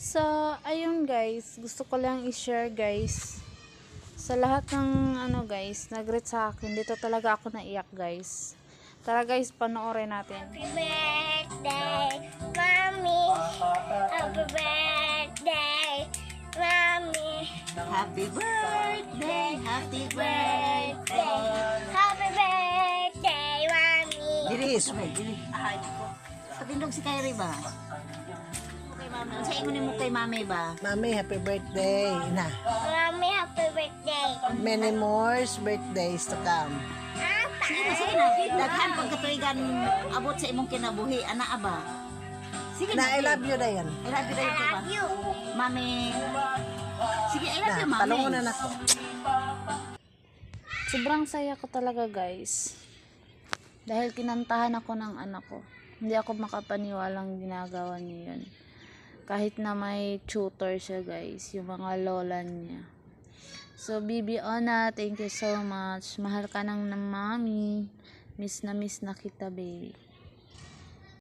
So, ayun guys, gusto ko lang i-share guys. Sa lahat ng guys, nag-reach sa akin, dito talaga ako naiyak guys. Tara guys, panoorin natin. Happy birthday, Mommy. Happy birthday, Mommy. Happy birthday, happy birthday. Happy birthday, Mommy. Diri, sumay, diri. Patindog si Kyrie ba? Kay mami. Ang sa ingon mo kay mami ba? Mami, happy birthday. Na, Mommy, happy birthday. many more birthdays to come. Sige na, sige na. Daghan pagkatuigan abot sa imong kinabuhi. Ana ba? Sige na. Na, I love you na yan. I love you I dayon ko ba? love you. Mami. Sige, I love Na, you, mami. palungunan ako. Sobrang saya ko talaga guys. Dahil kinantahan ako ng anak ko. Hindi ako makapaniwalang ginagawa niya yun. Kahit na may tutor siya guys, yung mga lola niya. So, Bibi Ona, thank you so much. Mahal ka ng mami. Miss na kita, baby.